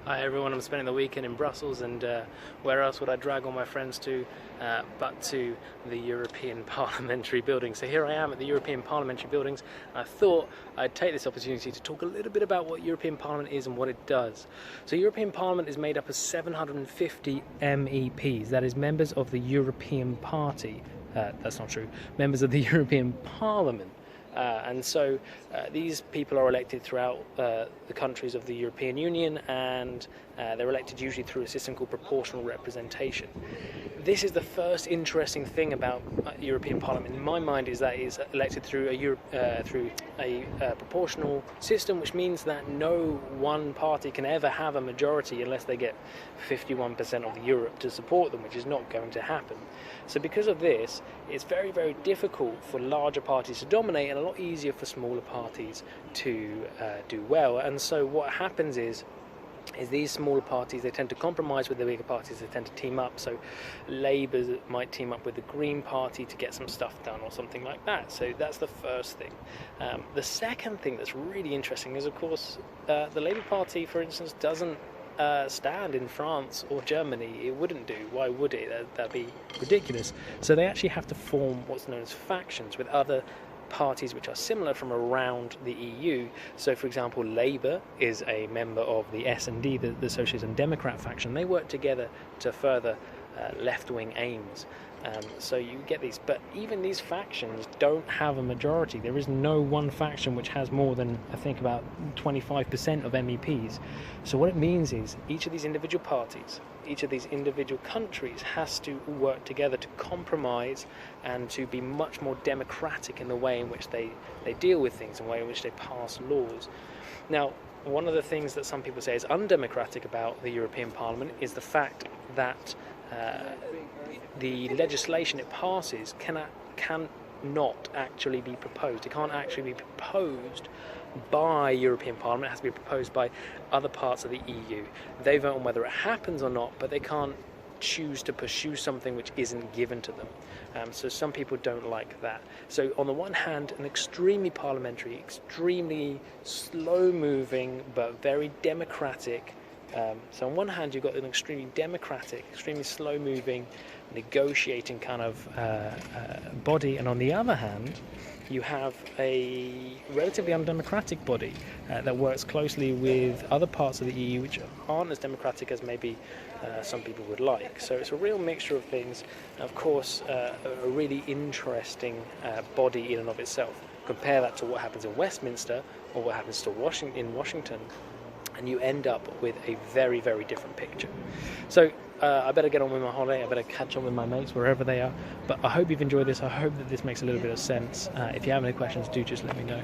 Hi everyone, I'm spending the weekend in Brussels, and where else would I drag all my friends to but to the European Parliamentary Buildings. So here I am at the European Parliamentary Buildings, and I thought I'd take this opportunity to talk a little bit about what European Parliament is and what it does. So European Parliament is made up of 750 MEPs, that is members of the European Party. That's not true, members of the European Parliament. And so these people are elected throughout the countries of the European Union, and they're elected usually through a system called proportional representation. This is the first interesting thing about European Parliament in my mind, is that it's elected through a proportional system, which means that no one party can ever have a majority unless they get 51% of Europe to support them, which is not going to happen. So because of this, it's very, very difficult for larger parties to dominate and a lot easier for smaller parties to do well. And so what happens is these smaller parties, they tend to compromise with the bigger parties, they tend to team up. So Labour might team up with the Green Party to get some stuff done or something like that. So that's the first thing. The second thing that's really interesting is, of course, the Labour Party, for instance, doesn't stand in France or Germany. It wouldn't do. Why would it? That'd be ridiculous. So they actually have to form what's known as factions with other parties which are similar from around the EU. So for example, Labour is a member of the S&D, the Socialist and Democrat faction. They work together to further left-wing aims. So you get these, but even these factions don't have a majority. There is no one faction which has more than, I think, about 25% of MEPs. So what it means is each of these individual parties, each of these individual countries has to work together to compromise and to be much more democratic in the way in which they deal with things, in the way in which they pass laws. Now, one of the things that some people say is undemocratic about the European Parliament is the fact that the legislation it passes cannot actually be proposed. It can't actually be proposed by European Parliament. It has to be proposed by other parts of the EU. They vote on whether it happens or not, but they can't choose to pursue something which isn't given to them. So some people don't like that. So on the one hand, an extremely parliamentary, extremely slow-moving, but very democratic. So on one hand, you've got an extremely democratic, extremely slow-moving, negotiating kind of body, and on the other hand, you have a relatively undemocratic body that works closely with other parts of the EU which aren't as democratic as maybe some people would like. So it's a real mixture of things. Of course, a really interesting body in and of itself. Compare that to what happens in Westminster or what happens to Washington, and you end up with a very, very different picture. So I better get on with my holiday. I better catch on with my mates wherever they are. But I hope you've enjoyed this. I hope that this makes a little bit of sense. If you have any questions, do just let me know.